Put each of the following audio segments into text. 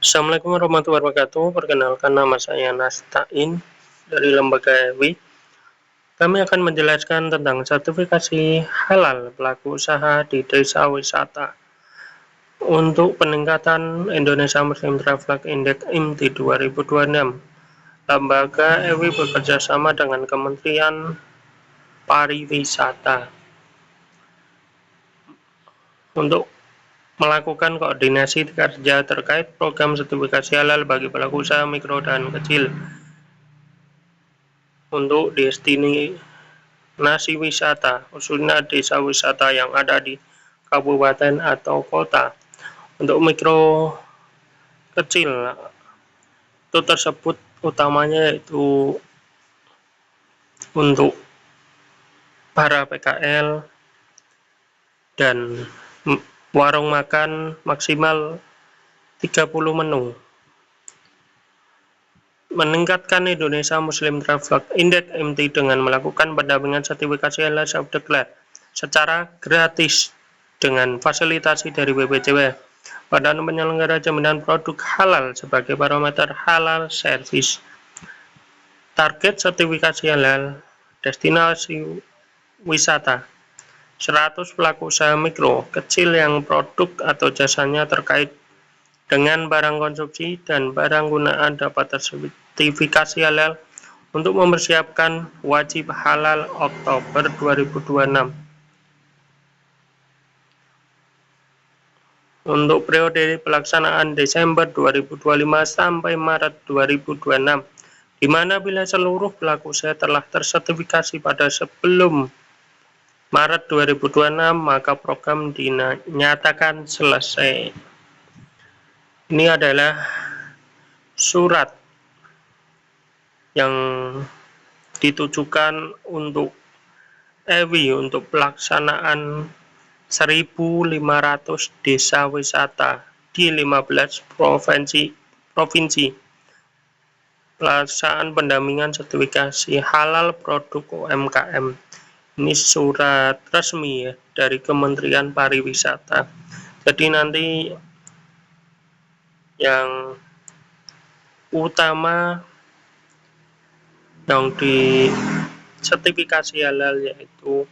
Assalamualaikum warahmatullahi wabarakatuh. Perkenalkan, nama saya Nastain dari Lembaga EWI. Kami akan menjelaskan tentang sertifikasi halal pelaku usaha di desa wisata untuk peningkatan Indonesia Muslim Travel Index IMTI 2026. Lembaga EWI bekerja sama dengan Kementerian Pariwisata untuk melakukan koordinasi kerja terkait program sertifikasi halal bagi pelaku usaha mikro dan kecil untuk destinasi wisata, khususnya desa wisata yang ada di kabupaten atau kota. Untuk mikro kecil itu tersebut utamanya yaitu untuk para PKL dan warung makan maksimal 30 menu. Meningkatkan Indonesia Muslim Travel Index IMTI dengan melakukan pendampingan sertifikasi halal self-declare secara gratis dengan fasilitasi dari BPJW, Badan Penyelenggara Jaminan Produk Halal sebagai parameter halal service. Target sertifikasi halal destinasi wisata 100 pelaku usaha mikro kecil yang produk atau jasanya terkait dengan barang konsumsi dan barang gunaan dapat sertifikasi halal untuk mempersiapkan wajib halal Oktober 2026. Untuk periode pelaksanaan Desember 2025 sampai Maret 2026, di mana bila seluruh pelaku usaha telah tersertifikasi pada sebelum Maret 2026, maka program dinyatakan selesai. Ini adalah surat yang ditujukan untuk EWI untuk pelaksanaan 1.500 desa wisata di 15 provinsi. Pelaksanaan pendampingan sertifikasi halal produk UMKM. Ini surat resmi ya, dari Kementerian Pariwisata. Jadi nanti yang utama yang di sertifikasi halal yaitu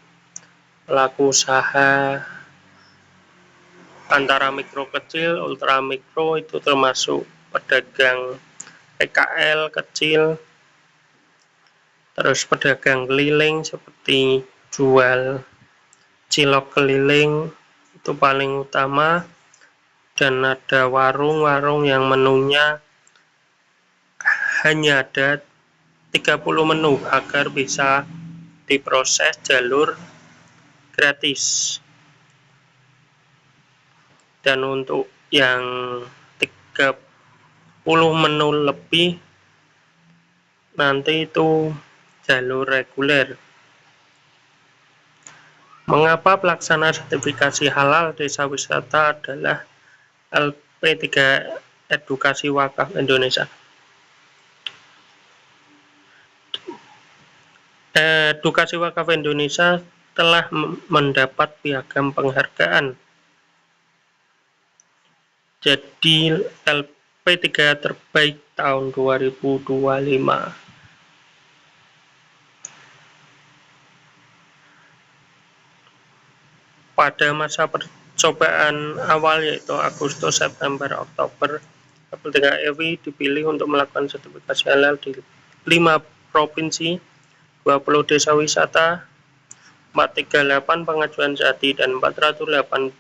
pelaku usaha antara mikro kecil, ultra mikro, itu termasuk pedagang PKL kecil, terus pedagang keliling seperti jual cilok keliling, itu paling utama. Dan ada warung-warung yang menunya hanya ada 30 menu agar bisa diproses jalur gratis. Dan untuk yang 30 menu lebih nanti itu jalur reguler. Mengapa pelaksana sertifikasi halal desa wisata adalah LP3 Edukasi Wakaf Indonesia? Edukasi Wakaf Indonesia telah mendapat piagam penghargaan. Jadi LP3 terbaik tahun 2025. Pada masa percobaan awal yaitu Agustus, September, Oktober, LP3 EWI dipilih untuk melakukan sertifikasi halal di 5 provinsi, 20 desa wisata, 438 pengajuan jati, dan 418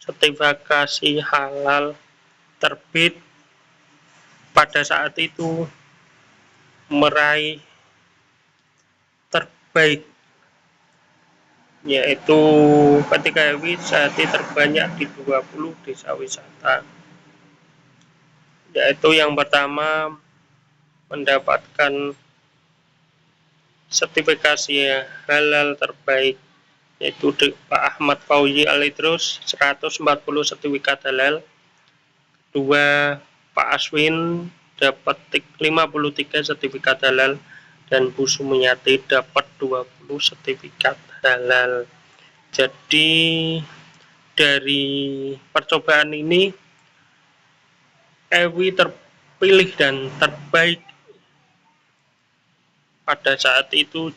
sertifikasi halal terbit. Pada saat itu meraih terbaik yaitu ketika EWI jati terbanyak di 20 desa wisata, yaitu yang pertama mendapatkan sertifikasi halal terbaik yaitu Pak Ahmad Fauzi Alidrus 140 sertifikat halal. Kedua, Pak Aswin dapat 53 sertifikat halal, dan Bu Sumiati dapat 20 sertifikat halal. Jadi dari percobaan ini Ewi terpilih dan terbaik pada saat itu.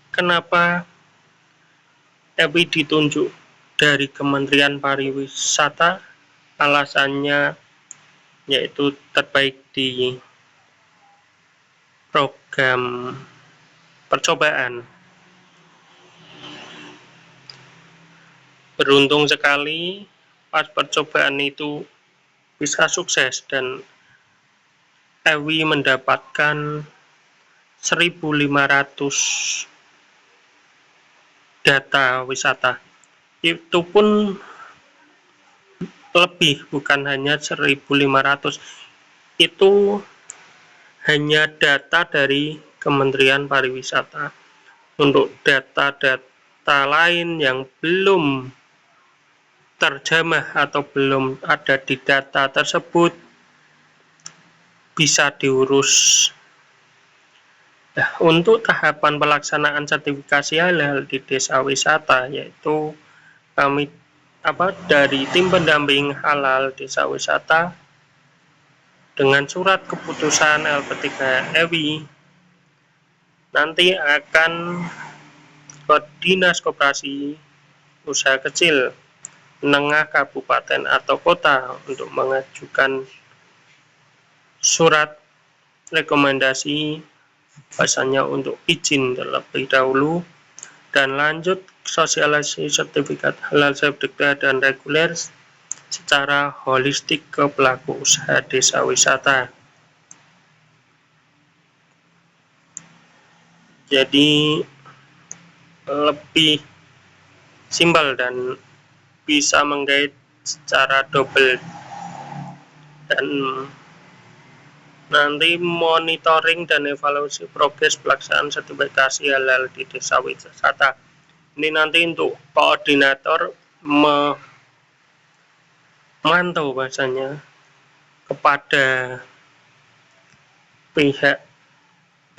Kenapa Ewi ditunjuk dari Kementerian Pariwisata? Alasannya yaitu terbaik di program percobaan. Beruntung sekali pas percobaan itu bisa sukses dan Ewi mendapatkan 1.500 data wisata. Itu pun lebih, bukan hanya 1.500. Itu hanya data dari Kementerian Pariwisata. Untuk data-data lain yang belum terjamah atau belum ada di data tersebut bisa diurus. Nah, untuk tahapan pelaksanaan sertifikasi halal di desa wisata, yaitu kami dari tim pendamping halal desa wisata dengan surat keputusan LP3 Ewi nanti akan ke Dinas Koperasi Usaha Kecil Menengah Kabupaten atau Kota untuk mengajukan surat rekomendasi bahasanya untuk izin terlebih dahulu, dan lanjut sosialisasi sertifikat halal sertifikat dan reguler secara holistik ke pelaku usaha desa wisata. Jadi lebih simpel dan bisa menggait secara double, dan nanti monitoring dan evaluasi progres pelaksanaan sertifikasi halal di desa wisata. Ini nanti untuk koordinator memantau bahasanya kepada pihak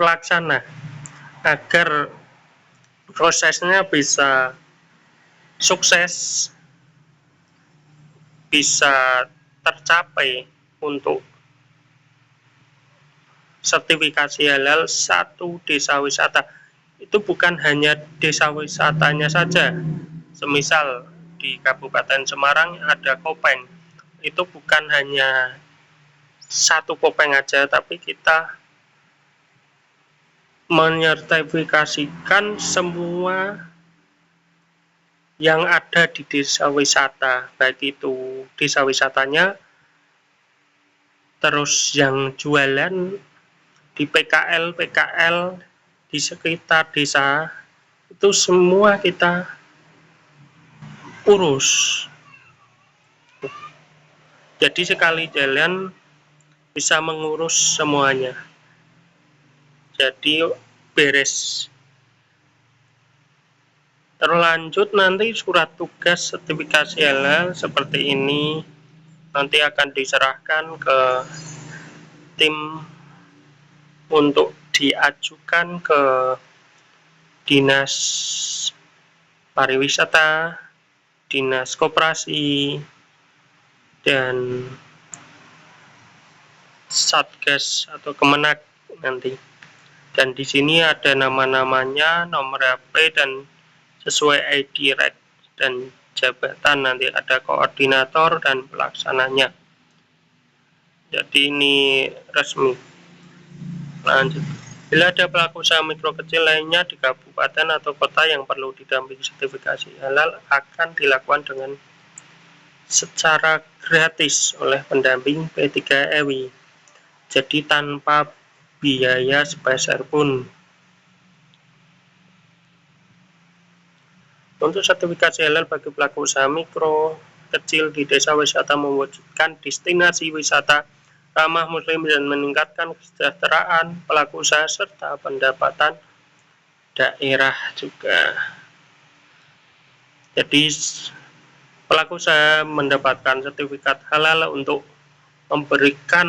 pelaksana agar prosesnya bisa sukses, bisa tercapai untuk sertifikasi halal satu desa wisata. Itu bukan hanya desa wisatanya saja. Semisal di Kabupaten Semarang ada Kopeng, itu bukan hanya satu Kopeng aja, tapi kita menyertifikasikan semua yang ada di desa wisata, baik itu desa wisatanya, terus yang jualan di PKL di sekitar desa, itu semua kita urus. Jadi sekali jalan bisa mengurus semuanya. Jadi beres. Terlanjut nanti surat tugas sertifikasi halal seperti ini nanti akan diserahkan ke tim untuk diajukan ke Dinas Pariwisata, Dinas Koperasi, dan Satgas atau Kemenak nanti. Dan di sini ada nama-namanya, nomor HP dan sesuai ID rek dan jabatan, nanti ada koordinator dan pelaksananya. Jadi ini resmi. Lanjut, bila ada pelaku usaha mikro kecil lainnya di kabupaten atau kota yang perlu didampingi sertifikasi halal, akan dilakukan dengan secara gratis oleh pendamping P3 Ewi. Jadi tanpa biaya sebesar pun. Untuk sertifikasi halal bagi pelaku usaha mikro kecil di desa wisata mewujudkan destinasi wisata ramah muslim dan meningkatkan kesejahteraan pelaku usaha serta pendapatan daerah juga. Jadi pelaku usaha mendapatkan sertifikat halal untuk memberikan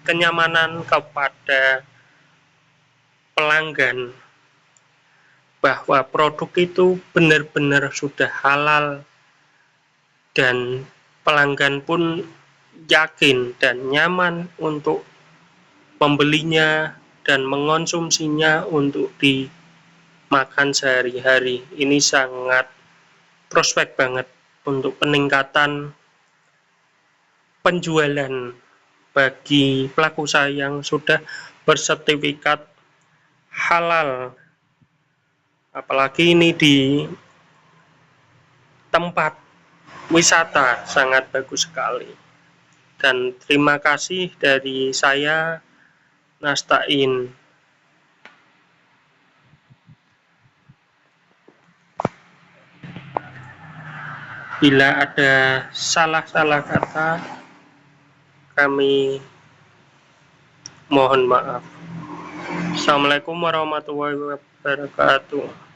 kenyamanan kepada pelanggan bahwa produk itu benar-benar sudah halal, dan pelanggan pun yakin dan nyaman untuk membelinya dan mengonsumsinya untuk dimakan sehari-hari. Ini sangat prospek banget untuk peningkatan penjualan bagi pelaku usaha yang sudah bersertifikat halal, apalagi ini di tempat wisata sangat bagus sekali. Dan terima kasih dari saya, Nastain. Bila ada salah-salah kata, kami mohon maaf. Assalamualaikum warahmatullahi wabarakatuh.